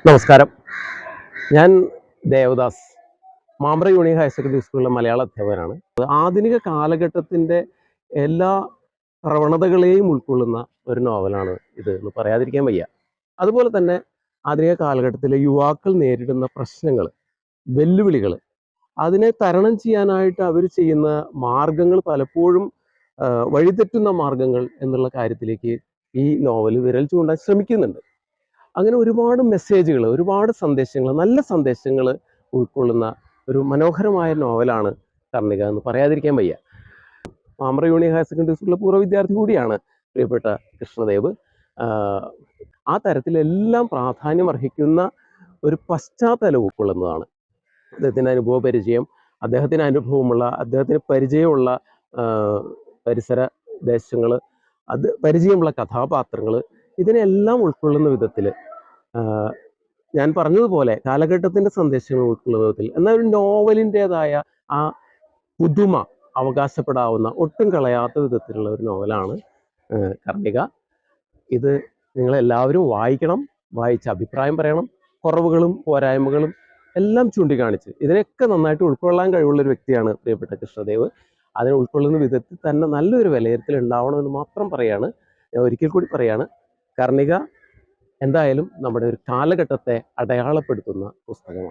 നമസ്കാരം. ഞാൻ Devadas, Mampra union higher secondary സ്കൂളിലെ മലയാള അധ്യാപകനാണ്. ആധുനിക കാലഘട്ടത്തിൻ്റെ എല്ലാ പ്രവണതകളെയും ഉൾക്കൊള്ളുന്ന ഒരു നോവലാണ് ഇത് എന്ന് പറയാതിരിക്കാൻ വയ്യ. അതുപോലെ തന്നെ ആധുനിക കാലഘട്ടത്തിലെ യുവാക്കൾ നേരിടുന്ന പ്രശ്നങ്ങൾ, വെല്ലുവിളികൾ, അതിനെ തരണം ചെയ്യാനായിട്ട് അവർ ചെയ്യുന്ന മാർഗങ്ങൾ പലപ്പോഴും വഴിതെറ്റുന്ന മാർഗങ്ങൾ എന്നുള്ള കാര്യത്തിലേക്ക് ഈ നോവൽ വിരൽ ചൂണ്ടാൻ ശ്രമിക്കുന്നുണ്ട്. അങ്ങനെ ഒരുപാട് മെസ്സേജുകൾ, ഒരുപാട് സന്ദേശങ്ങൾ, നല്ല സന്ദേശങ്ങൾ ഉൾക്കൊള്ളുന്ന ഒരു മനോഹരമായ നോവലാണ് കർണിക എന്ന് പറയാതിരിക്കാൻ വയ്യ. മാമ്പ്ര യൂണിയൻ ഹയർ സെക്കൻഡറി സ്കൂളിലെ പൂർവ്വ വിദ്യാർത്ഥി കൂടിയാണ് പ്രിയപ്പെട്ട കൃഷ്ണദേവ്. ആ തരത്തിലെല്ലാം പ്രാധാന്യം അർഹിക്കുന്ന ഒരു പശ്ചാത്തലം ഉൾക്കൊള്ളുന്നതാണ്. അദ്ദേഹത്തിൻ്റെ അനുഭവ പരിചയം, അദ്ദേഹത്തിന് അനുഭവമുള്ള, അദ്ദേഹത്തിന് പരിചയമുള്ള പരിസര ദേശങ്ങൾ, അത് പരിചയമുള്ള കഥാപാത്രങ്ങൾ, ഇതിനെല്ലാം ഉൾക്കൊള്ളുന്ന വിധത്തിൽ, ഞാൻ പറഞ്ഞതുപോലെ കാലഘട്ടത്തിൻ്റെ സന്ദേശങ്ങൾ ഉൾക്കൊള്ളുന്ന വിധത്തിൽ, എന്നാൽ ഒരു നോവലിൻ്റെതായ ആ പുതുമ അവകാശപ്പെടാവുന്ന, ഒട്ടും കളയാത്ത വിധത്തിലുള്ള ഒരു നോവലാണ് കർണിക. ഇത് നിങ്ങളെല്ലാവരും വായിക്കണം, വായിച്ച് അഭിപ്രായം പറയണം. കുറവുകളും പോരായ്മകളും എല്ലാം ചൂണ്ടിക്കാണിച്ച് ഇതിനൊക്കെ നന്നായിട്ട് ഉൾക്കൊള്ളാൻ കഴിവുള്ളൊരു വ്യക്തിയാണ് പ്രിയപ്പെട്ട കൃഷ്ണദേവ്. അതിനെ ഉൾക്കൊള്ളുന്ന വിധത്തിൽ തന്നെ നല്ലൊരു വിലയിരുത്തൽ ഉണ്ടാവണമെന്ന് മാത്രം പറയാണ്. ഞാൻ ഒരിക്കൽ കൂടി പറയാണ്, കർണിക എന്തായാലും നമ്മുടെ ഒരു കാലഘട്ടത്തെ അടയാളപ്പെടുത്തുന്ന പുസ്തകമാണ്.